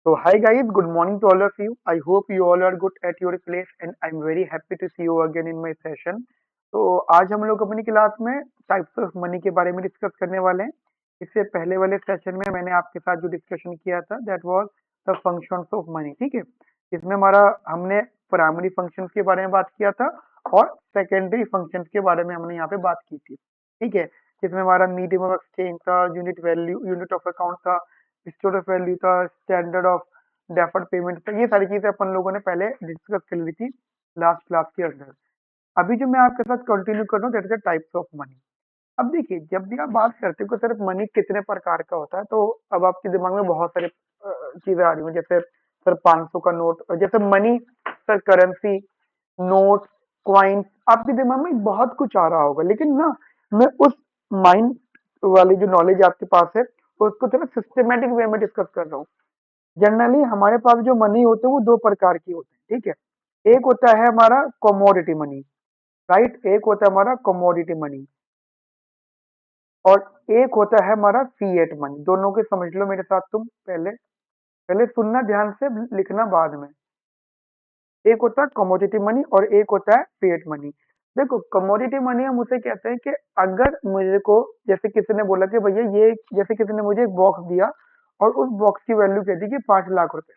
So hi guys, good morning to all of you. I hope you all are good at your place and I'm very happy to see you again in my session. तो आज हम लोग अपनी class में types of money के बारे में discuss करने वाले हैं। इससे पहले वाले सेशन में मैंने आपके साथ जो डिस्कशन किया था that was the functions of money, ठीक है। इसमें हमारा हमने प्राइमरी फंक्शंस के बारे में बात किया था और सेकेंडरी फंक्शंस के बारे में हमने यहाँ पे बात की थी, ठीक है। जिसमें हमारा मीडियम ऑफ एक्सचेंज था, unit value, unit of account था, स्टोर ऑफ वैल्यू था, स्टैंडर्ड ऑफ डेफर्ड पेमेंट था। ये सारी चीजें अपन लोगों ने पहले डिस्कस कर ली थी लास्ट क्लास के अंदर। अभी जो मैं आपके साथ कंटिन्यू कर रहा हूँ that is the types of money. अब देखिए, जब भी आप बात करते हो कि सिर्फ मनी कितने प्रकार का होता है, तो अब आपके दिमाग में बहुत सारी चीजें आ रही हैं, जैसे सर 500 का नोट, और जैसे money, sir currency, note, coins. आपके दिमाग में बहुत कुछ आ रहा होगा, लेकिन ना मैं उस माइंड वाली जो नॉलेज आपके पास है उसको थोड़ा सिस्टमेटिक वे में डिस्कस कर रहा हूँ। जनरली हमारे पास जो मनी होते हैं वो दो प्रकार की होते हैं, ठीक है। एक होता है हमारा कमोडिटी मनी, राइट। एक होता है हमारा कमोडिटी मनी और एक होता है हमारा फिएट मनी। दोनों के समझ लो मेरे साथ तुम। पहले पहले सुनना ध्यान से, लिखना बाद में। एक होता है कमोडिटी मनी और एक होता है फिएट मनी। देखो, कमोडिटी मनी हम उसे कहते हैं कि अगर मुझे को, जैसे किसी ने बोला कि भैया ये, जैसे किसी ने मुझे एक बॉक्स दिया और उस बॉक्स की वैल्यू कह दी कि 5 लाख रुपए,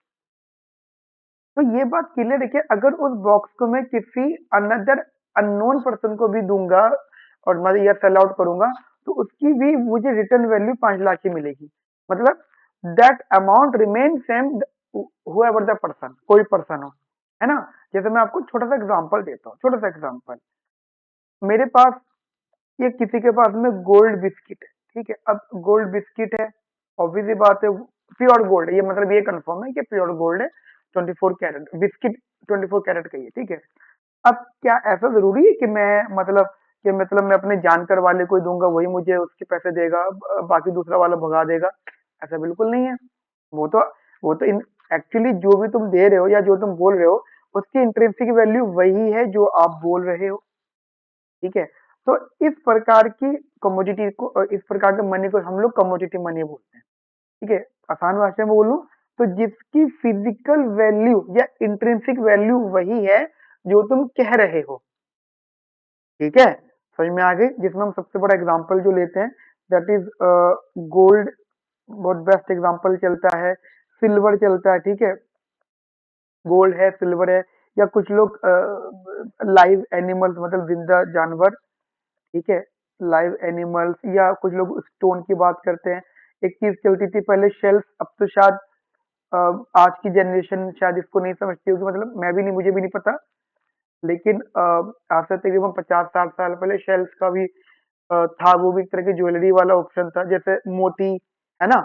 तो ये बात क्लियर है कि अगर उस बॉक्स को मैं किसी अनदर अननोन पर्सन को भी दूंगा और मैं या सेल आउट करूंगा, तो उसकी भी मुझे रिटर्न वैल्यू 5 लाख ही मिलेगी। मतलब that amount remain same whoever the person, कोई पर्सन हो, है ना। जैसे मैं आपको छोटा सा एग्जांपल देता हूँ, छोटा सा एग्जांपल। मेरे पास, ये किसी के पास में गोल्ड बिस्किट है, ठीक है। अब गोल्ड बिस्किट है, ऑब्वियसली बात है, प्योर गोल्ड है, ये मतलब ये कंफर्म है कि प्योर गोल्ड है। 24 कैरेट बिस्किट, 24 कैरेट का ही है, ठीक है। अब क्या ऐसा जरूरी है कि मैं अपने जानकार वाले को ही दूंगा, वही मुझे उसके पैसे देगा, बाकी दूसरा वाला भगा देगा? ऐसा बिल्कुल नहीं है। वो तो वो तो एक्चुअली जो भी तुम दे रहे हो या जो तुम बोल रहे हो, उसकी इंट्रिंसिक वैल्यू वही है जो आप बोल रहे हो, ठीक है। तो इस प्रकार की कमोडिटी को, इस प्रकार के मनी को हम लोग कमोडिटी मनी बोलते हैं, ठीक है। आसान भाषा में बोलूं तो जिसकी फिजिकल वैल्यू या इंट्रिंसिक वैल्यू वही है जो तुम कह रहे हो, ठीक है। समझ में आ गई। जिसमें हम सबसे बड़ा एग्जांपल जो लेते हैं दैट इज गोल्ड, बहुत बेस्ट एग्जांपल चलता है। सिल्वर चलता है, ठीक है। गोल्ड है, सिल्वर है, या कुछ लोग लाइव एनिमल्स, मतलब जिंदा जानवर, ठीक है, लाइव एनिमल्स, या कुछ लोग स्टोन की बात करते हैं। एक चीज चलती थी पहले, शेल्स। अब तो शायद अ, आज की जनरेशन शायद इसको नहीं समझती होगी, मतलब मैं भी नहीं, मुझे भी नहीं पता। लेकिन आज से तकरीबन 50-60 साल पहले शेल्स का भी था, वो भी एक तरह की ज्वेलरी वाला ऑप्शन था, जैसे मोती, है ना।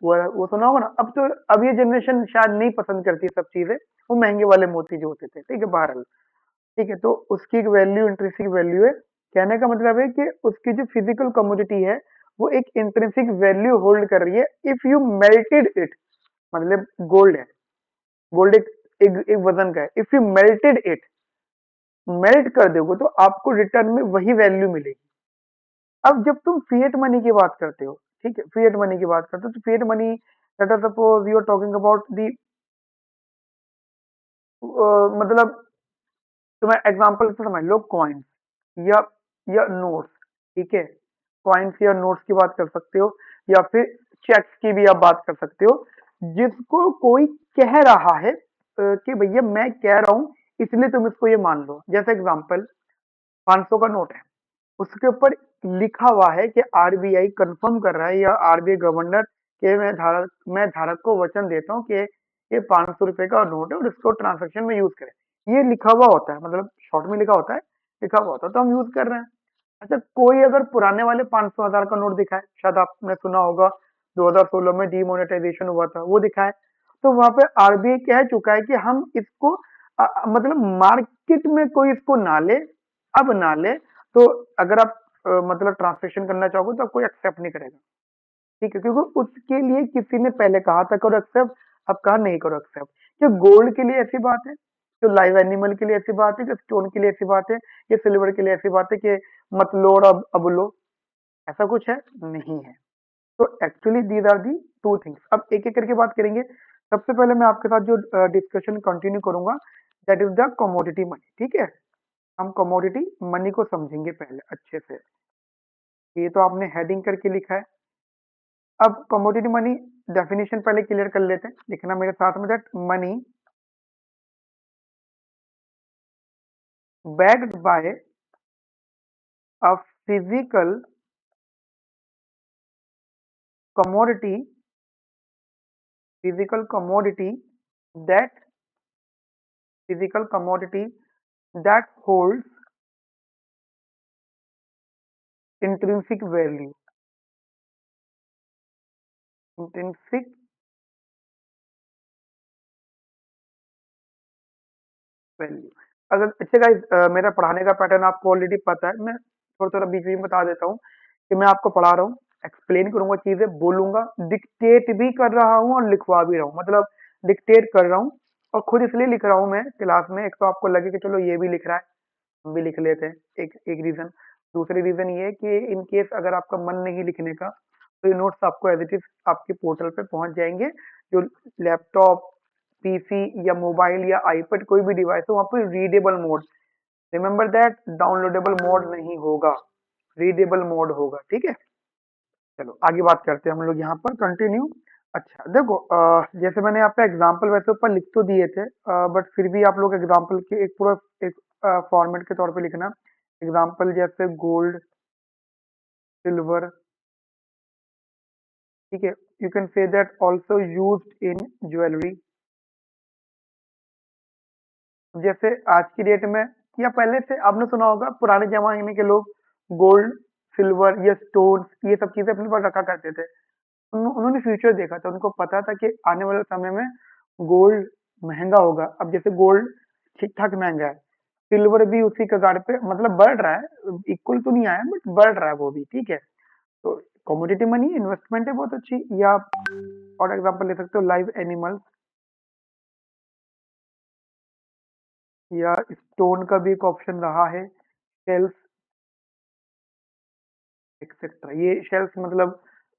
वो सुना होगा ना। अब ये जनरेशन शायद नहीं पसंद करती सब चीजें, वो महंगे वाले मोती जो होते थे, ठीक है, बहरहाल। ठीक है, तो उसकी एक वैल्यू, इंट्रिंसिक वैल्यू है। कहने का मतलब है कि उसकी जो फिजिकल कमोडिटी है वो एक इंट्रिंसिक वैल्यू होल्ड कर रही है इफ यू मेल्टेड इट। मतलब गोल्ड है, गोल्ड एक वजन का है। If you melted it, melt कर दोगे तो आपको रिटर्न में वही वैल्यू मिलेगी। अब जब तुम फिएट मनी की बात करते हो, ठीक है, फिएट मनी की बात करते हो, तो fiat money, let us suppose you are talking about the, मतलब तुम्हें एग्जांपल से समझ लो, कॉइन्स या नोट्स, ठीक है। कॉइन्स या नोट्स की बात कर सकते हो, या फिर चेक्स की भी आप बात कर सकते हो, जिसको कोई कह रहा है कि भैया मैं कह रहा हूं इसलिए तुम इसको ये मान लो। जैसे एग्जांपल, 500 का नोट है, उसके ऊपर लिखा हुआ है कि आरबीआई कंफर्म कर रहा है, या आरबीआई गवर्नर के मैं धारक को वचन देता हूँ कि ये 500 रुपए का नोट है और इसको ट्रांजेक्शन में यूज करें। ये लिखा हुआ होता है, मतलब शॉर्ट में लिखा होता है, लिखा हुआ होता है, तो हम यूज कर रहे हैं। अच्छा, कोई अगर पुराने वाले 500 हजार का नोट दिखाए, शायद आपने सुना होगा 2016 में डीमोनेटाइजेशन हुआ था, वो दिखाए, तो वहां पे आरबीआई कह चुका है कि हम इसको मतलब मार्केट में कोई इसको ना ले, अब ना ले, तो अगर आप मतलब ट्रांसलेशन करना चाहोगे तो आपको एक्सेप्ट नहीं करेगा, ठीक है, क्योंकि उसके लिए किसी ने पहले कहा था करो एक्सेप्ट, अब कहा नहीं करो एक्सेप्ट। क्या गोल्ड के लिए ऐसी बात है, जो लाइव एनिमल के लिए ऐसी बात है, जो स्टोन के लिए ऐसी बात है, या सिल्वर के लिए ऐसी बात है कि मत लो और अब लो? ऐसा कुछ है नहीं है। तो actually these are the two things. अब एक एक करके बात करेंगे। सबसे पहले मैं आपके साथ जो डिस्कशन कंटिन्यू करूंगा, that is the commodity money. ठीक है, हम कमोडिटी मनी को समझेंगे पहले अच्छे से। ये तो आपने हेडिंग करके लिखा है। अब कमोडिटी मनी डेफिनेशन पहले क्लियर कर लेते हैं, लिखना मेरे साथ में, that money backed by a commodity physical commodity that physical commodity that holds intrinsic value, intrinsic value. अगर अच्छा गाइस, मेरा पढ़ाने का पैटर्न आपको ऑलरेडी पता है, मैं थोड़ा थोड़ा बीच बीच में बता देता हूँ कि मैं आपको पढ़ा रहा हूँ, एक्सप्लेन करूंगा चीजें, बोलूंगा, डिक्टेट भी कर रहा हूँ और लिखवा भी रहा हूँ। मतलब डिक्टेट कर रहा हूँ और खुद इसलिए लिख रहा हूँ मैं क्लास में, एक तो आपको लगे कि चलो ये भी लिख रहा है, हम भी लिख लेते हैं, एक एक रीजन। दूसरी रीजन ये है कि इन केस अगर आपका मन नहीं लिखने का, तो ये नोट्स आपको एज इट इज आपके पोर्टल पे पहुंच जाएंगे। जो लैपटॉप, पीसी या मोबाइल या आईपैड कोई भी डिवाइस हो, वहाँ पे readable mode, remember that, downloadable mode नहीं होगा, रीडेबल मोड होगा। ठीक है, चलो आगे बात करते हैं हम लोग यहाँ पर कंटिन्यू। अच्छा देखो, जैसे मैंने यहाँ पे एग्जाम्पल वैसे ऊपर लिख तो दिए थे, बट फिर भी आप लोग एग्जाम्पल के एक पूरा एक फॉर्मेट के तौर पे लिखना। एग्जाम्पल जैसे गोल्ड, सिल्वर, ठीक है, you can say that also used in jewellery. जैसे आज की डेट में या पहले से आपने सुना होगा, पुराने जमाने के लोग गोल्ड, सिल्वर या स्टोन्स, ये सब चीजें अपने पास रखा करते थे। उन्होंने फ्यूचर देखा था, उनको पता था कि आने वाले समय में गोल्ड महंगा होगा। अब जैसे गोल्ड ठीक ठाक महंगा है, सिल्वर भी उसी कगार पे, मतलब बढ़ रहा है, इक्वल तो नहीं आया बट बढ़ रहा है वो भी। ठीक है, तो कमोडिटी मनी इन्वेस्टमेंट है बहुत अच्छी। या आप और एग्जांपल ले सकते हो, लाइव एनिमल्स, या स्टोन का भी एक ऑप्शन रहा है, शेल्स एक्सेट्रा। ये शेल्स मतलब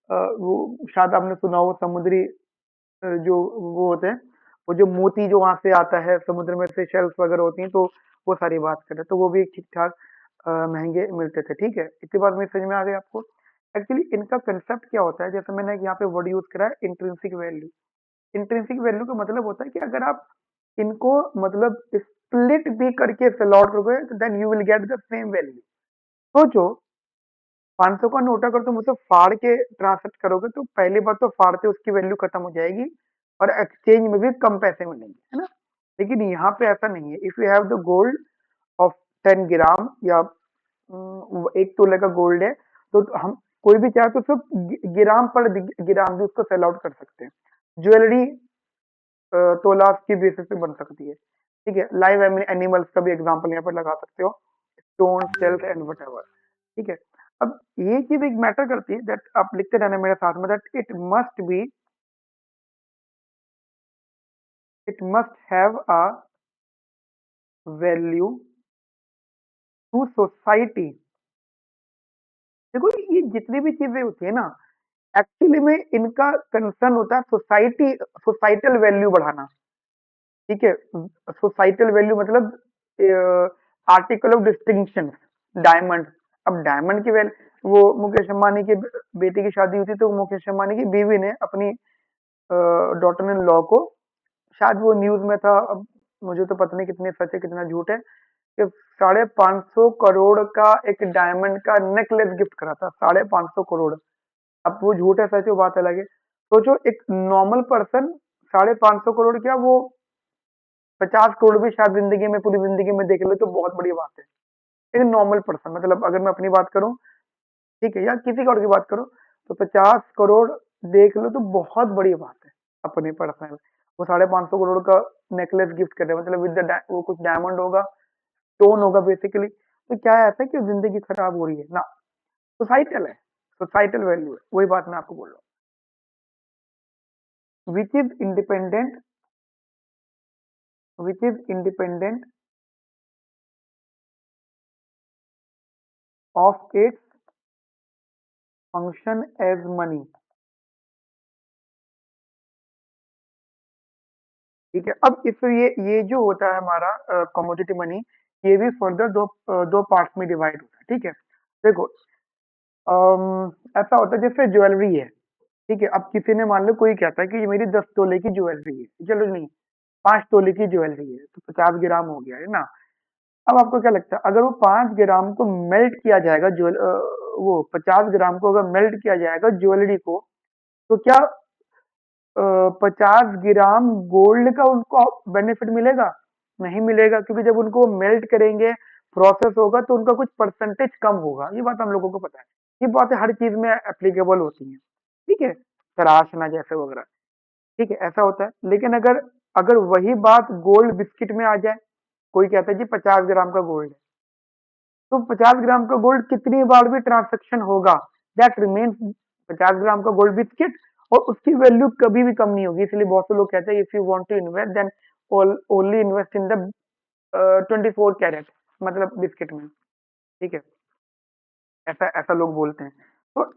वो शायद आपने सुना हो, समुद्री जो वो होते हैं, वो जो मोती जो वहां से आता है समुद्र में से, शेल्स वगैरह होती हैं, तो वो सारी बात करें तो वो भी ठीक ठाक महंगे मिलते थे। ठीक है, इतनी बात मेरी समझ में आ गई आपको। एक्चुअली इनका कंसेप्ट क्या होता है, जैसे मैंने यहाँ पे वर्ड यूज करा है, इंट्रिंसिक वैल्यू। इंट्रिंसिक वैल्यू का मतलब होता है कि अगर आप इनको मतलब स्प्लिट भी करके सेल आउट करोगे, then you will get the same value. सोचो, 500 का नोट अगर तुम उसे फाड़ के ट्रांसफर करोगे, तो पहली बात तो फाड़ते उसकी वैल्यू खत्म हो जाएगी और एक्सचेंज में भी कम पैसे मिलेंगे, है ना। लेकिन यहाँ पे ऐसा नहीं है। If you have the gold of 10 ग्राम या 1 तोले का गोल्ड है, तो हम कोई भी चाहे तो सिर्फ ग्राम पर ग्राम भी उसको सेल आउट कर सकते हैं। ज्वेलरी तोला की बेसिस पे बन सकती है। ठीक है, लाइव एनिमल्स का भी एग्जांपल यहाँ पर लगा सकते हो, stone, sales and whatever. ठीक है, अब ये चीज एक मैटर करती है, दैट आप लिखते रहना मेरे साथ में, that it must have a value to society. देखो, ये जितनी भी चीजें होती है ना, एक्चुअली में इनका कंसर्न होता है सोसाइटी, सोसाइटल वैल्यू बढ़ाना। ठीक है, सोसाइटल वैल्यू मतलब आर्टिकल ऑफ डिस्टिंक्शन, डायमंड। अब डायमंड की वैल्यू, वो मुकेश अंबानी के बेटे की शादी हुई थी, तो मुकेश अंबानी की बीवी ने अपनी डॉटर इन लॉ को, शायद वो न्यूज में था, अब मुझे तो पता नहीं कितने सच है कितना झूठ है, कि 550 करोड़ का एक डायमंड का नेकलेस गिफ्ट करा था। 550 करोड़। अब वो झूठ है सच है, वो बात अलग है। सोचो, एक नॉर्मल पर्सन 550 करोड़ क्या, वो 50 करोड़ भी शायद जिंदगी में, पूरी जिंदगी में देख ले तो बहुत बड़ी बात है। एक नॉर्मल पर्सन, मतलब अगर मैं अपनी बात करूं, ठीक है, या किसी और की बात करूं, तो 50 करोड़ देख लो तो बहुत बड़ी बात है अपने पर्सनल। वो 550 करोड़ का नेकलेस गिफ्ट कर रहे हैं, मतलब विद द वो कुछ डायमंड होगा, स्टोन होगा बेसिकली। तो क्या है ऐसा कि जिंदगी खराब हो रही है ना, सोसाइटल है, सोसाइटल वैल्यू है, वही बात मैं आपको बोल रहा हूँ, which is independent of its function as money. ठीक है। अब इस ये जो होता है हमारा कमोडिटी मनी, ये भी फर्दर दो पार्ट्स में डिवाइड होता है। ठीक है, देखो, ऐसा होता है जैसे ज्वेलरी है। ठीक है, अब किसी ने मान लो कोई कहता है कि ये मेरी 10 तोले की ज्वेलरी है, चलो नहीं, 5 तोले की ज्वेलरी है, तो 50 ग्राम हो गया है ना। अब आपको क्या लगता है, अगर वो 5 ग्राम को मेल्ट किया जाएगा, वो 50 ग्राम को अगर मेल्ट किया जाएगा ज्वेलरी को, तो क्या 50 ग्राम गोल्ड का उनको बेनिफिट मिलेगा? नहीं मिलेगा, क्योंकि जब उनको मेल्ट करेंगे, प्रोसेस होगा, तो उनका कुछ परसेंटेज कम होगा। ये बात हम लोगों को पता है। ये बातें हर चीज में एप्लीकेबल होती हैं। ठीक है, तराशना जैसे वगैरह। ठीक है, ऐसा होता है। लेकिन अगर अगर वही बात गोल्ड बिस्किट में आ जाए, कोई कहता है जी 50 ग्राम का गोल्ड है, तो 50 ग्राम का गोल्ड कितनी बार भी ट्रांसेक्शन होगा, दैट रिमेन्स 50 ग्राम का गोल्ड बिस्किट, और उसकी वैल्यू कभी भी कम नहीं होगी। इसलिए बहुत से लोग कहते हैं if you want to invest then only invest in the 24 carat, मतलब बिस्किट में। ठीक है, ऐसा ऐसा लोग बोलते हैं। तो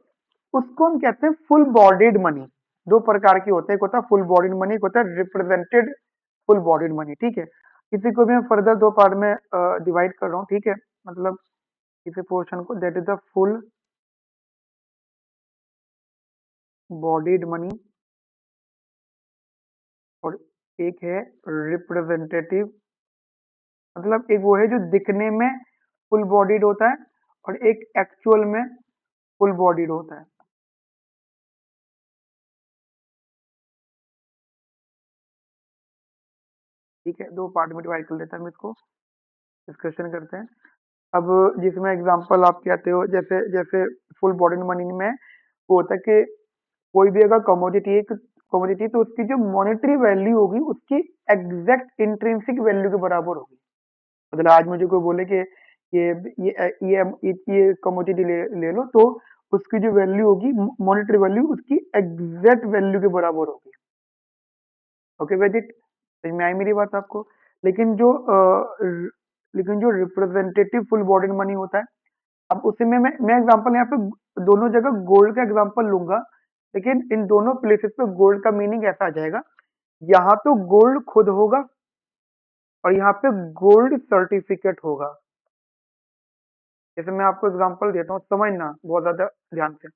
उसको हम कहते हैं फुल बॉडीड मनी। दो प्रकार की होते हैं, एक होता है फुल बॉडीड मनी, एक होता है रिप्रेजेंटेड फुल बॉडीड मनी। ठीक है, इसी को भी मैं फर्दर दो पार्ट में डिवाइड कर रहा हूँ। ठीक है, मतलब इसी पोर्शन को, that is the full bodied money, और एक है रिप्रेजेंटेटिव, मतलब एक वो है जो दिखने में फुल बॉडीड होता है, और एक एक्चुअल में फुल बॉडीड होता है। ठीक है, दो पार्ट में डिवाइड कर लेते हैं हम इसको, डिस्कशन करते हैं। अब जिसमें एग्जांपल आप कहते हो, जैसे जैसे फुल बॉडीड मनी में वो होता है कि कोई भी अगर कमोडिटी, तो उसकी जो मॉनेटरी वैल्यू होगी उसकी एग्जैक्ट इंट्रिंसिक वैल्यू के बराबर होगी। मतलब आज मुझे कोई बोले कि ये ये कमोडिटी ले लो, तो उसकी जो वैल्यू होगी, मॉनेटरी वैल्यू, उसकी एग्जैक्ट वैल्यू के बराबर होगी। ओके वेदित, समझ में आई मेरी बात आपको? लेकिन जो लेकिन जो रिप्रेजेंटेटिव फुल बॉडी मनी होता है, अब उसी में मैं एग्जांपल यहाँ पे दोनों जगह गोल्ड का एग्जांपल लूंगा, लेकिन इन दोनों प्लेसेस पे गोल्ड का मीनिंग ऐसा आ जाएगा, यहाँ तो गोल्ड खुद होगा, और यहाँ पे गोल्ड सर्टिफिकेट होगा। जैसे मैं आपको एग्जांपल देता हूँ, समझना बहुत ज्यादा ध्यान से।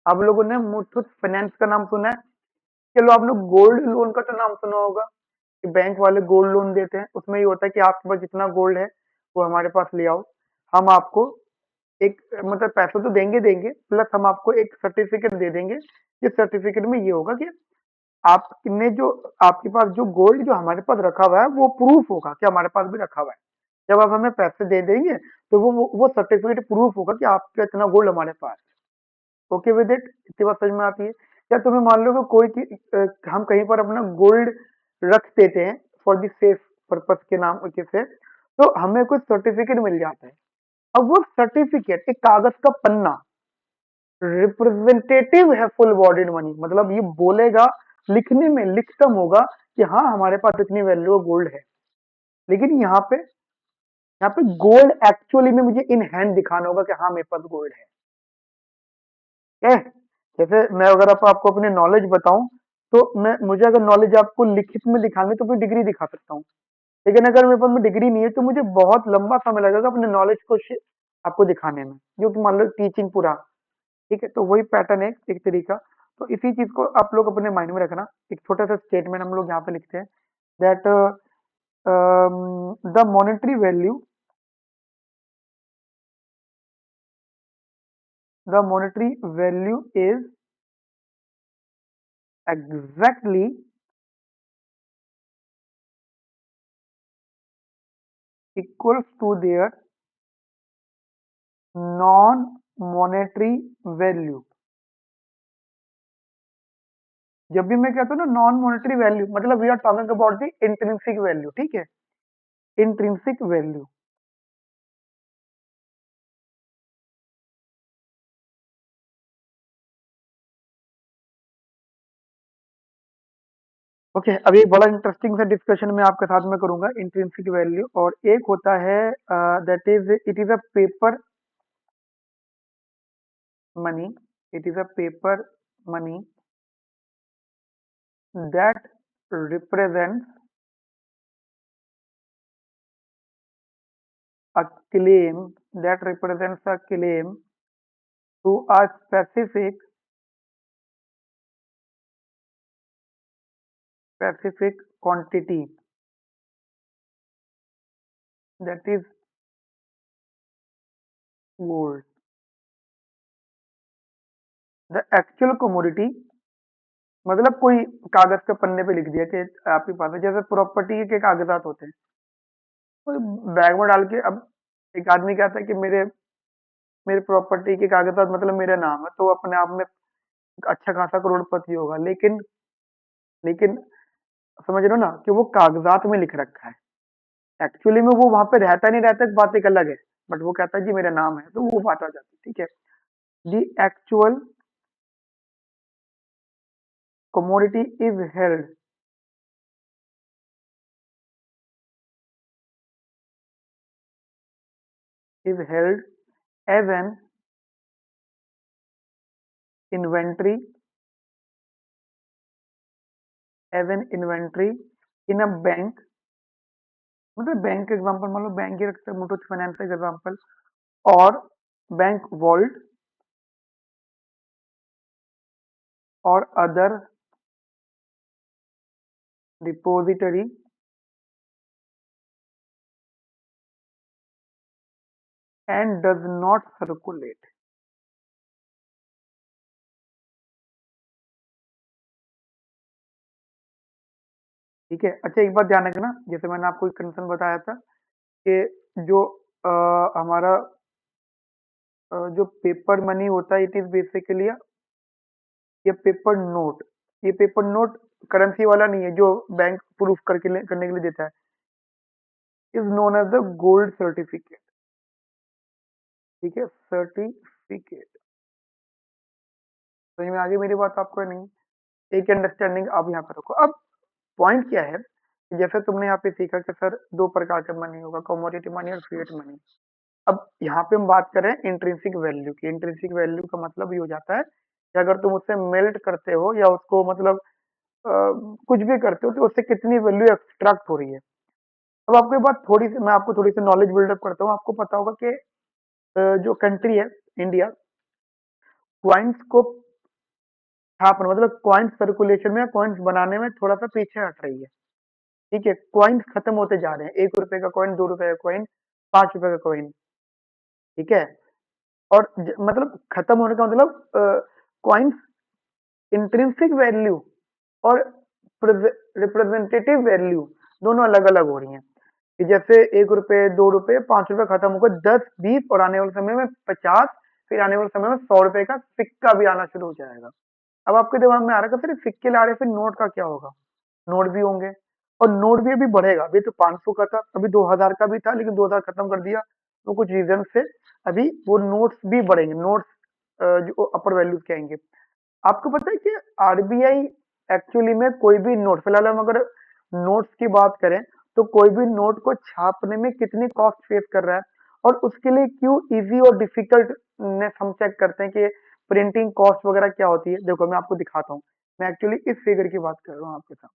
आप लोगों ने मुथूट फाइनेंस का नाम सुना है? चलो, आप लोग गोल्ड लोन का तो नाम सुना होगा, कि बैंक वाले गोल्ड लोन देते हैं। उसमें ये होता है कि आपके पास जितना गोल्ड है वो हमारे पास ले आओ, हम आपको एक, मतलब पैसे तो देंगे देंगे, प्लस हम आपको एक सर्टिफिकेट दे देंगे। इस सर्टिफिकेट में ये होगा कि आपने जो आपके पास जो गोल्ड जो हमारे पास रखा हुआ है, वो प्रूफ होगा कि हमारे पास भी रखा हुआ है। जब आप हमें पैसे दे देंगे, तो वो सर्टिफिकेट प्रूफ होगा कि आपका इतना गोल्ड हमारे पास है। ओके विद इट, इतनी बात समझ में आती है? या तुम्हें मान लो कि हम कहीं पर अपना गोल्ड रख देते हैं फॉर द सेफ पर्पस के नाम से, तो हमें कुछ सर्टिफिकेट मिल जाता है। अब वो सर्टिफिकेट एक कागज का पन्ना रिप्रेजेंटेटिव है फुल बॉडीड मनी, मतलब ये बोलेगा, लिखने में लिखतम होगा कि हाँ हमारे पास इतनी वैल्यू गोल्ड है। लेकिन यहाँ पे गोल्ड एक्चुअली में मुझे इन हैंड दिखाना होगा कि हाँ मेरे पास गोल्ड है। जैसे मैं अगर आपको अपने नॉलेज बताऊं, तो मैं मुझे अगर नॉलेज आपको लिखित में दिखानी, तो मैं डिग्री दिखा सकता हूँ। लेकिन अगर मेरे पास में डिग्री नहीं है, तो मुझे बहुत लंबा समय लगेगा अपने नॉलेज को आपको दिखाने में, जो कि मान लो टीचिंग पूरा। ठीक है, तो वही पैटर्न है एक तरीका। तो इसी चीज को आप लोग अपने माइंड में रखना। एक छोटा सा स्टेटमेंट हम लोग यहाँ पे लिखते हैं, that the monetary value, the monetary value is exactly equals to their non monetary value। जब भी मैं कहता हूँ ना नॉन मॉनेटरी वैल्यू, मतलब we are talking about the intrinsic value. ठीक है, इंट्रिंसिक वैल्यू। ओके, अभी एक बड़ा इंटरेस्टिंग सा डिस्कशन मैं आपके साथ में करूंगा इंट्रिंसिक वैल्यू, और एक होता है that is, it is a paper money, it is a paper money that represents a claim that represents a claim to a specific quantity, that is gold. The actual commodity मतलब कोई कागज के पन्ने पे लिख दिया कि आपके पास है, जैसे प्रॉपर्टी के कागजात होते हैं, तो बैग में डाल के अब एक आदमी कहता है कि मेरे मेरे प्रॉपर्टी के कागजात मतलब मेरा नाम है, तो वो अपने आप में अच्छा खासा करोड़पति होगा। लेकिन लेकिन समझ रहे हो ना कि वो कागजात में लिख रखा है, एक्चुअली में वो वहां पे रहता नहीं रहता, एक बात एक अलग है, बट वो कहता है जी मेरा नाम है, तो वो बात आ जाती है। ठीक है, the actual commodity is held as an inventory as an inventory in a bank, मतलब बैंक का एग्जांपल मान लो, बैंक ही रखते हैं, मुथूट फाइनेंस का एग्जांपल, और बैंक वॉल्ट और other depository and does not circulate. ठीक है, अच्छा एक बात ध्यान रखना, जैसे मैंने आपको एक कंसर्न बताया था कि जो हमारा जो पेपर मनी होता है, इट इज बेसिकली ये पेपर नोट, ये पेपर नोट करेंसी वाला नहीं है जो बैंक प्रूफ करने के लिए देता है, is known as the gold certificate. ठीक है, सर्टिफिकेट। समझ में आ गई मेरी बात आपको या नहीं? एक अंडरस्टैंडिंग आप यहाँ पर रखो। अब पॉइंट क्या है कि जैसे तुमने यहाँ पे सीखा कि सर दो प्रकार का मनी होगा, कमोडिटी मनी और फिएट मनी। अब यहाँ पे हम बात करें इंट्रिंसिक वैल्यू की। इंट्रिंसिक वैल्यू का मतलब ये हो जाता है कि अगर तुम उससे मेल्ट करते हो या उसको मतलब अ, कुछ भी करते हो तो उससे कितनी वैल्यू एक्सट्रैक्ट हो रही है। अब आपको ये बात थोड़ी सी, मैं आपको थोड़ी सी नॉलेज बिल्डअप करता हूँ। आपको पता होगा कि जो कंट्री है इंडिया, क्वाइंस को छापना मतलब कॉइन्स सर्कुलेशन में, कॉइन्स बनाने में थोड़ा सा पीछे हट रही है। ठीक है, कॉइन्स खत्म होते जा रहे हैं, 1 रुपए का कॉइन, 2 रुपए का कॉइन, 5 रुपए का कॉइन। ठीक है, और मतलब खत्म होने का मतलब कॉइन्स इंट्रिंसिक वैल्यू और रिप्रेजेंटेटिव वैल्यू दोनों अलग अलग हो रही हैं। कि जैसे 1 रुपए, 2 रुपए, 5 रुपए खत्म होकर 10, 20 और आने वाले समय में 50, फिर आने वाले समय में 100 रुपए का सिक्का भी आना शुरू हो जाएगा। अब आपके दिमाग में आ रहा है फिर सिक्के ला रहे, फिर नोट का क्या होगा? नोट भी होंगे, और नोट भी अभी बढ़ेगा। अभी तो 500 का था, अभी 2000 का भी था, लेकिन 2000 खत्म कर दिया, तो कुछ रीजन से अभी वो नोट्स भी बढ़ेंगे। नोट्स जो अपर वैल्यूज के आएंगे। आपको पता है कि आरबीआई एक्चुअली में कोई भी नोट, फिलहाल हम अगर नोट्स की बात करें, तो कोई भी नोट को छापने में कितनी कॉस्ट फेस कर रहा है, और उसके लिए क्यों इजी और डिफिकल्ट हम चेक करते हैं कि प्रिंटिंग कॉस्ट वगैरह क्या होती है। देखो मैं आपको दिखाता हूँ, मैं एक्चुअली इस फिगर की बात कर रहा हूँ आपके साथ।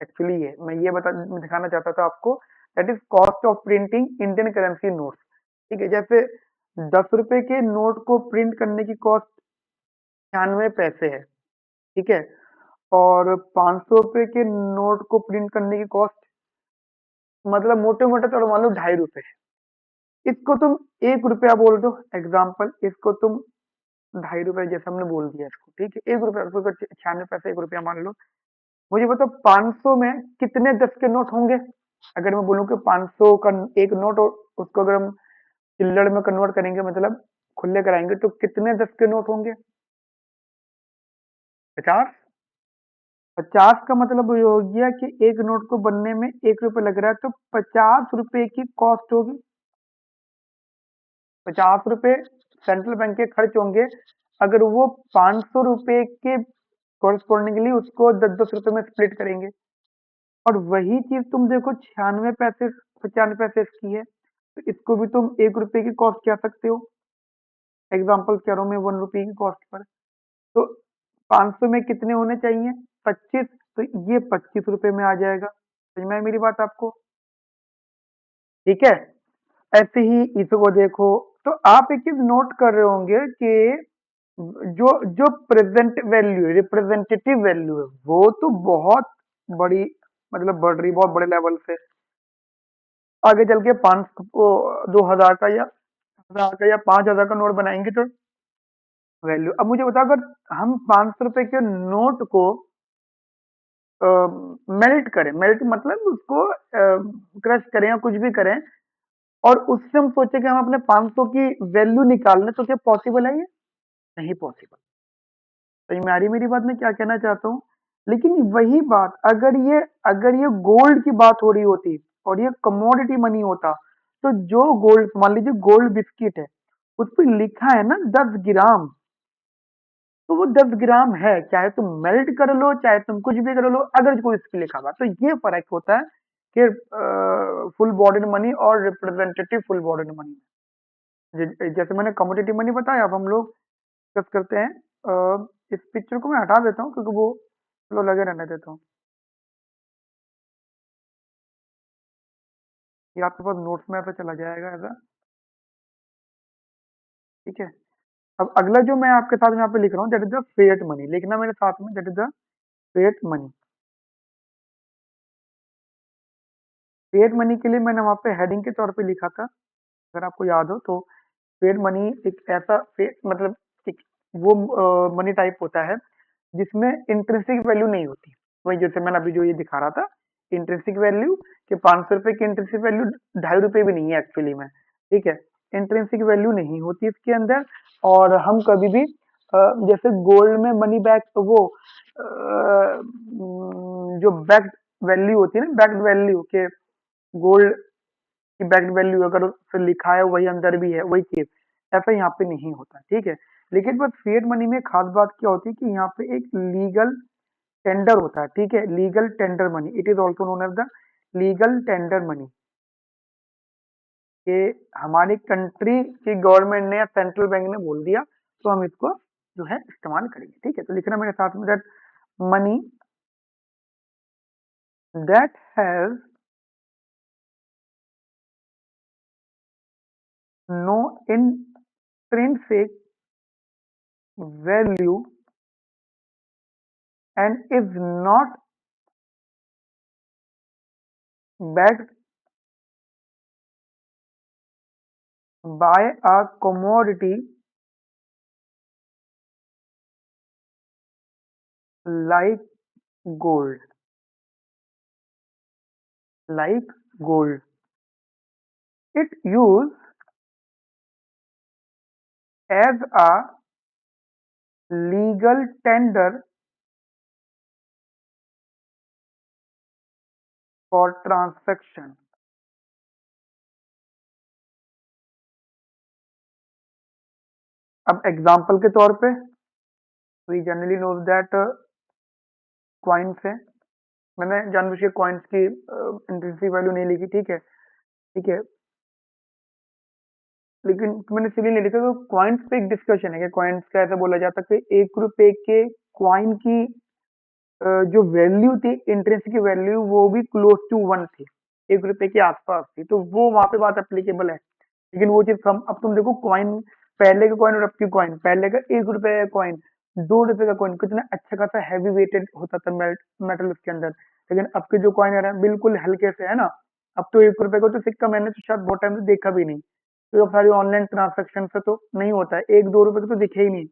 एक्चुअली ये मैं ये बता दिखाना चाहता था आपको, that is cost of printing Indian currency notes. ठीक है, जैसे 10 रुपए के नोट को प्रिंट करने की कॉस्ट 96 पैसे है। ठीक है, और 500 रुपए के नोट को प्रिंट करने की कॉस्ट मतलब मोटे मोटे तौर मान लो 2.5 रुपए। इसको तुम 1 रुपया बोल दो, एग्जाम्पल, इसको तुम 2.5 रुपए जैसे हमने बोल दिया इसको। ठीक है, 1 रुपया, 96 पैसे 1 रुपया मान लो। मुझे बताओ 500 में कितने 10 के नोट होंगे? अगर मैं बोलूं कि 500 का एक नोट, और उसको अगर हम चिल्लड़ में कन्वर्ट करेंगे, मतलब खुले कराएंगे, तो कितने 10 के नोट होंगे? 50। 50 का मतलब ये हो गया कि एक नोट को बनने में 1 रुपए लग रहा है, तो 50 रुपए की कॉस्ट होगी। 50 रुपए सेंट्रल बैंक के खर्च होंगे। अगर वो 500 रुपए के कॉरस्पॉन्डिंगली उसको 10-10 रुपए में स्प्लिट करेंगे, और वही चीज तुम देखो 96 पैसे 95 पैसे इसकी है, तो इसको भी तुम 1 रुपए की कॉस्ट कह सकते हो। एग्जाम्पल कह रहा हूँ मैं 1 रुपए की कॉस्ट पर। तो 500 में कितने होने चाहिए? 25, तो ये 25 रुपए में आ जाएगा। समझ में आई मेरी बात आपको? ठीक है, ऐसे ही इसको देखो। तो आप एक चीज नोट कर रहे होंगे कि जो जो प्रेजेंट वैल्यू रिप्रेजेंटेटिव वैल्यू है वो तो बहुत बड़ी, मतलब बढ़ रही बहुत बड़े लेवल से। आगे चल के 2000 का या 1000 का या 5000 का नोट बनाएंगे तो वैल्यू। अब मुझे बताओ, अगर हम 500 रुपए के नोट को मेल्ट करें, मेल्ट मतलब उसको क्रश करें या कुछ भी करें, और उससे हम सोचे कि हम अपने 500 की वैल्यू निकाल लें, तो क्या पॉसिबल है ये? नहीं पॉसिबल। तो ये मेरी बात मैं क्या कहना चाहता हूँ। लेकिन वही बात अगर ये गोल्ड की बात हो रही होती और ये कमोडिटी मनी होता, तो जो गोल्ड, मान लीजिए गोल्ड बिस्किट है, उस पर लिखा है ना 10 ग्राम, तो वो 10 ग्राम है, चाहे तुम मेल्ट कर लो चाहे तुम कुछ भी कर लो, अगर कोई इस पे लिखा हुआ। तो ये फर्क होता है कि फुल बॉडी मनी और रिप्रेजेंटेटिव फुल बॉडी मनी। जैसे मैंने कमोडिटी मनी बताया, अब हम लोग डिस्कस करते हैं। इस पिक्चर को मैं हटा देता हूँ क्योंकि वो चलो लगे रहने देता हूँ। ये आपके पास नोट्स में ऐसा चला जाएगा ऐसा। ठीक है। अब अगला जो मैं आपके साथ यहाँ पे लिख रहा हूँ, that is the fiat money. लिखना मेरे साथ में, that is the fiat money. Fiat money के लिए मैंने वहाँ पे हेडिंग के तौर पे लिखा था, अगर आपको याद हो तो। फिएट मनी एक ऐसा मतलब एक वो मनी टाइप होता है जिसमें इंट्रिंसिक वैल्यू नहीं होती। वही जैसे मैंने अभी जो ये दिखा रहा था, इंट्रिंसिक वैल्यू, कि 500 रुपए की इंट्रिंसिक वैल्यू 2.5 रुपए भी नहीं है एक्चुअली में। ठीक है। इंट्रिंसिक वैल्यू नहीं होती इसके अंदर। और हम कभी भी जैसे गोल्ड में मनी बैक, तो वो जो बैक वैल्यू होती है ना, बैक वैल्यू के गोल्ड की बैक वैल्यू अगर उस पे लिखा है वही अंदर भी है, वही चीज ऐसा यहाँ पे नहीं होता। ठीक है। लेकिन बस फिएट मनी में खास बात क्या होती है कि यहाँ पे एक लीगल टेंडर होता है। ठीक है। Legal tender money, it is also known as the legal tender money. कि हमारी कंट्री की गवर्नमेंट ने या सेंट्रल बैंक ने बोल दिया, तो हम इसको जो है इस्तेमाल करेंगे। ठीक है। तो लिखना मेरे साथ में, that money that has no intrinsic value and is not backed by a commodity like gold, like gold. It used as a legal tender for transaction. अब एग्जाम्पल के तौर पे, we generally knows that coins है। मैंने जानबूझ के coins की intrinsic value नहीं लिखी। ठीक है। ठीक है। लेकिन मैंने इसलिए नहीं लिखा, तो कॉइन्स पे एक डिस्कशन है कि कॉइन्स का ऐसा बोला जाता है कि 1 रुपए के कॉइन की जो वैल्यू थी, इंटरेस्ट की वैल्यू, वो भी क्लोज टू 1 थी, 1 रुपए के आसपास थी। तो वो वहां पे बात अप्लीकेबल है। लेकिन वो चीज कम, अब तुम देखो कॉइन, पहले का कॉइन और अब की कॉइन, पहले का 1 रुपए का कॉइन, 2 रुपए का कॉइन कितना अच्छा खासा हैवी वेटेड होता था मेटल उसके अंदर। लेकिन अब के जो कॉइन आ रहे हैं बिल्कुल हल्के से, है ना। अब तो 1 रुपए का तो सिक्का मैंने तो शायद बहुत टाइम से देखा भी नहीं। तो अब सारी ऑनलाइन ट्रांजेक्शन से तो नहीं होता है, 1-2 रुपए का तो दिखे ही नहीं।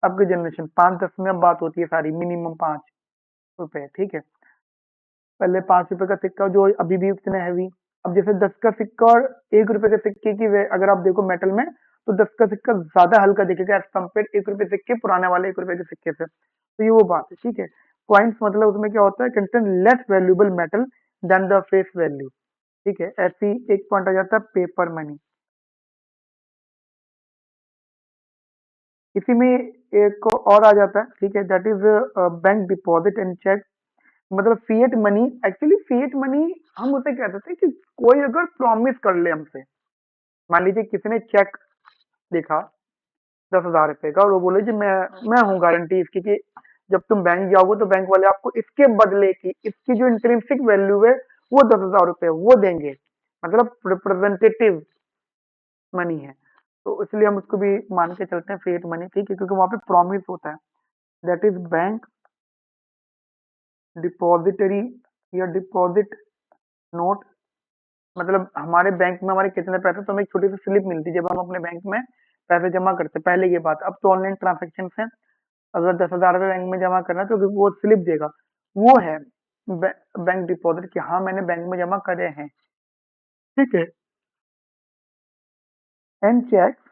अब की जनरेशन 5-10 में अब बात होती है सारी, मिनिमम 5 रुपए। ठीक है। पहले 5 रुपए का सिक्का जो अभी भी उतने हैवी। अब जैसे 10 का सिक्का और 1 रुपए के सिक्के की अगर आप देखो मेटल में, तो 10 का सिक्का ज्यादा हल्का दिखेगा एज कम्पेयर 1 रुपए सिक्के, पुराने वाले 1 रुपए के सिक्के से। तो ये वो बात है। ठीक है। कॉइन्स मतलब उसमें क्या होता है, contain less valuable metal than the face value. ठीक है। ऐसी एक पॉइंट आ जाता है पेपर मनी। इसी में एक और आ जाता है। ठीक है। That is bank deposit and cheque. मतलब fiat money, actually fiat money हम उसे कहते थे कि कोई अगर प्रॉमिस कर ले हमसे, मान लीजिए किसी ने चेक लिखा 10,000 रुपए का, और वो बोले कि मैं हूँ गारंटी इसकी कि जब तुम बैंक जाओगे तो बैंक वाले आपको इसके बदले की, इसकी जो इंट्रिंसिक वैल्यू है वो 10,000 रुपए वो देंगे। मतलब रिप्रेजेंटेटिव मनी है, तो इसलिए हम उसको भी मान के चलते हैं फिएट मनी, ठीक है, क्योंकि वहां पे प्रॉमिस होता है, दैट इज बैंक डिपॉजिटरी या डिपॉजिट नोट। मतलब हमारे बैंक में हमारे कितने पैसे, तो हमें एक छोटी सी स्लिप मिलती है जब हम अपने बैंक में पैसे जमा करते हैं। पहले ये बात, अब तो ऑनलाइन ट्रांजेक्शन है, अगर 10,000 रुपये बैंक में जमा करना है तो वो स्लिप देगा, वो है बैंक डिपॉजिट कि हाँ मैंने बैंक में जमा करे हैं, ठीक है। And cheques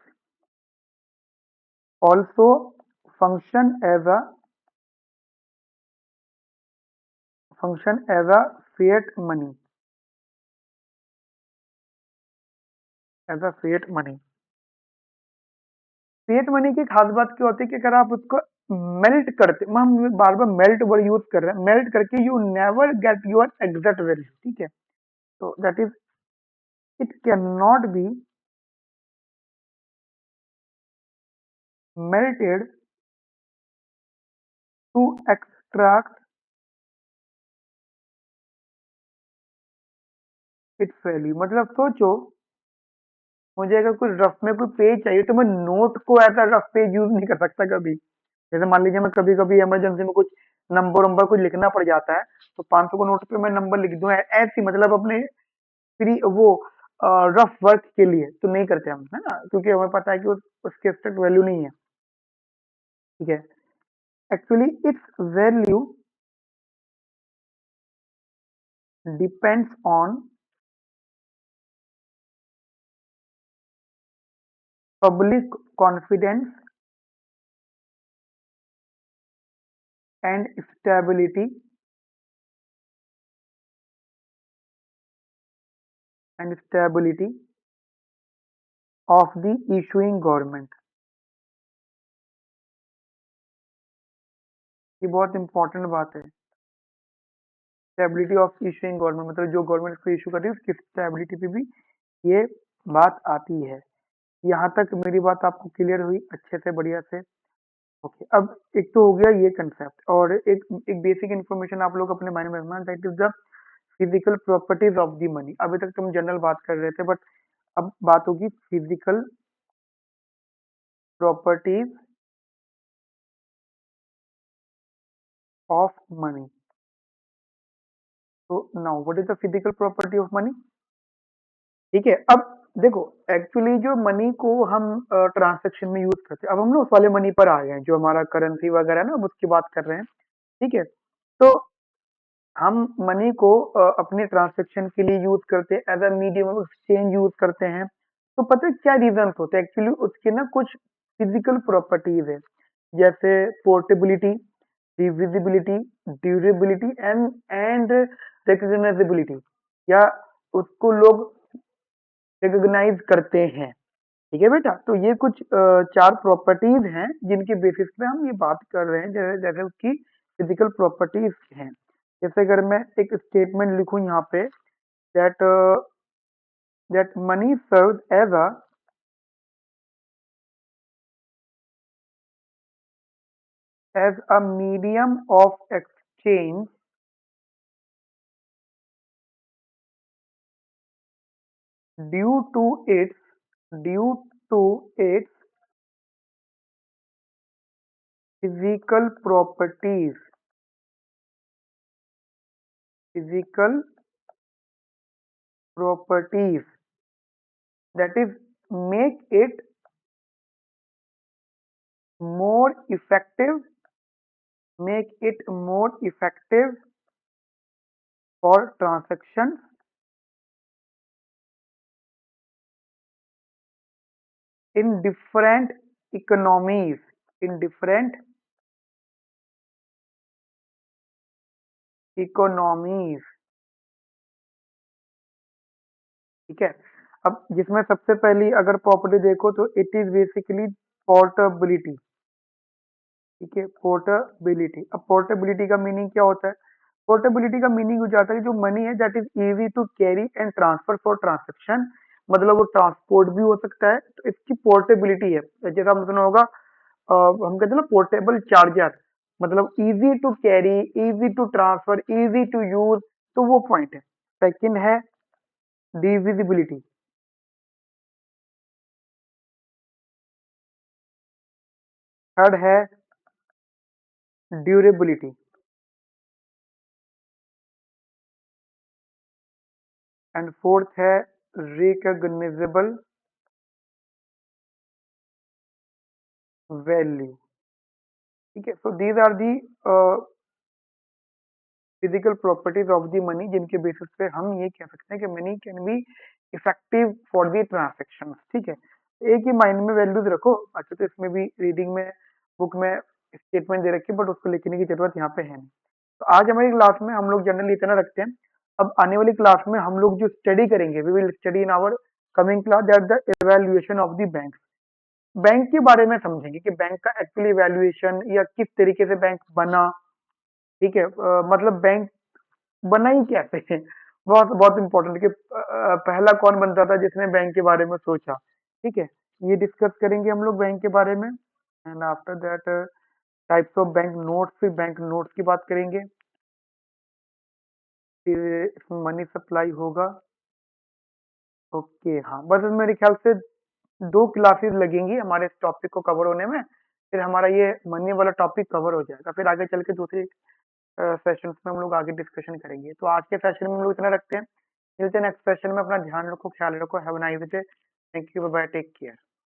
also function as a fiat money, as a fiat money. Fiat money की खास बात क्या होती है कि अगर आप उसको मेल्ट करते, हम बार बार मेल्ट वर्ड यूज कर रहे हैं, मेल्ट करके you never get your exact value, ठीक है। तो that is, it can not be melted to extract its value। मतलब सोचो, मुझे अगर कुछ रफ में कोई पेज चाहिए तो मैं नोट को ऐसा रफ पेज यूज नहीं कर सकता कभी। जैसे मान लीजिए मैं कभी कभी इमरजेंसी में कुछ नंबर वंबर कुछ लिखना पड़ जाता है, तो 500 को नोट पे मैं नंबर लिख दूं ऐसी, मतलब अपने फ्री वो रफ वर्क के लिए तो नहीं करते हम, है ना, क्योंकि हमें पता है कि उसकी एक्सैक्ट वैल्यू नहीं है, ठीक है। Actually it's value depends on public confidence and stability of the issuing government। ये बहुत इंपॉर्टेंट बात है, स्टेबिलिटी ऑफ इशूइंग गवर्नमेंट, मतलब जो गवर्नमेंट को इशू कर रही है उसकी स्टेबिलिटी पे भी ये बात आती है। यहाँ तक मेरी बात आपको क्लियर हुई अच्छे से, बढ़िया से? ओके, अब एक तो हो गया ये कंसेप्ट, और एक एक बेसिक इन्फॉर्मेशन आप लोग अपने माइंड में रखना, that is the physical properties of the money. अभी तक तो हम जनरल बात कर रहे थे, बट अब बात होगी फिजिकल प्रॉपर्टीज ऑफ मनी। तो now what is the physical property of money, ठीक है। अब देखो, एक्चुअली जो मनी को हम ट्रांसैक्शन में यूज करते हैं, अब हम ना उस वाले मनी पर आ गए हैं जो हमारा करेंसी वगैरह है ना, अब उसकी बात कर रहे हैं, ठीक है। तो हम मनी को अपने ट्रांसैक्शन के लिए यूज करते हैं, as a medium of exchange use करते हैं। तो पता है क्या रीजन होते हैं एक्चुअली उसके ना, कुछ फिजिकल प्रॉपर्टीज है, जैसे पोर्टेबिलिटी, डिविजिबिलिटी, ड्यूरेबिलिटी एंड रिकग्नाइजेबिलिटी, या उसको लोग रिकॉग्नाइज करते हैं, ठीक है बेटा। तो ये कुछ चार प्रॉपर्टीज हैं जिनके बेसिस पे हम ये बात कर रहे हैं, जैसे जैसे उसकी फिजिकल प्रॉपर्टीज हैं। जैसे अगर मैं एक स्टेटमेंट लिखूं यहाँ पे, that that money serve as a medium of exchange due to due to its physical properties, physical properties, that is make it more effective, make it more effective for transactions in different economies, in different economies, ठीक है। अब जिसमें सबसे पहली अगर property देखो तो it is basically portability, ठीक है, पोर्टेबिलिटी। अब पोर्टेबिलिटी का मीनिंग क्या होता है? पोर्टेबिलिटी का मीनिंग हो जाता है जो मनी है that is easy to carry and transfer for transaction, मतलब वो ट्रांसपोर्ट भी हो सकता है, तो इसकी पोर्टेबिलिटी है। जैसा आपने सुना होगा, हम कहते हैं ना पोर्टेबल चार्जर, मतलब easy to carry, easy to transfer, easy to use, तो वो पॉइंट है। सेकंड है डिविजिबिलिटी, थर्ड है ड्यूरेबिलिटी, एंड फोर्थ है रिकॉग्निजेबल वैल्यू। ठीक है, so these are the physical properties of the money जिनके बेसिस पे हम ये कह सकते हैं कि money can be effective for the transaction. ठीक है, एक ही माइंड में वैल्यूज रखो। अच्छा, तो इसमें भी रीडिंग में बुक में स्टेटमेंट दे रखी है, बट उसको लिखने की जरूरत यहाँ पे है नहीं। तो आज हमारी क्लास में हम लोग जनरली इतना रखते हैं। अब आने वाली क्लास में हम लोग जो स्टडी करेंगे, we will study in our coming class that the evaluation of the bank. Bank के बारे में समझेंगे कि बैंक का एक्चुअली इवैल्यूएशन या किस तरीके से बैंक बना। ठीक है, मतलब बैंक बना ही कैसे है, बहुत बहुत इंपॉर्टेंट कि पहला कौन बनता था जिसने बैंक के बारे में सोचा। ठीक है, ये डिस्कस करेंगे हम लोग बैंक के बारे में। And after that types of bank notes, फिर बैंक नोट्स की बात करेंगे। फिर इसमें मनी सप्लाई होगा। ओके, हाँ, बस मेरे ख्याल से 2 क्लासेस लगेंगी हमारे इस टॉपिक को कवर होने में। फिर हमारा ये मनी वाला टॉपिक कवर हो जाएगा, फिर आगे चल के दूसरे सेशंस में हम लोग आगे डिस्कशन करेंगे। तो आज के सेशन में हम लोग इतना रखते हैं। मिलते हैं नेक्स्ट सेशन में। अपना ध्यान रखो, ख्याल रखो। Have a nice day. Thank you, bye bye, take care.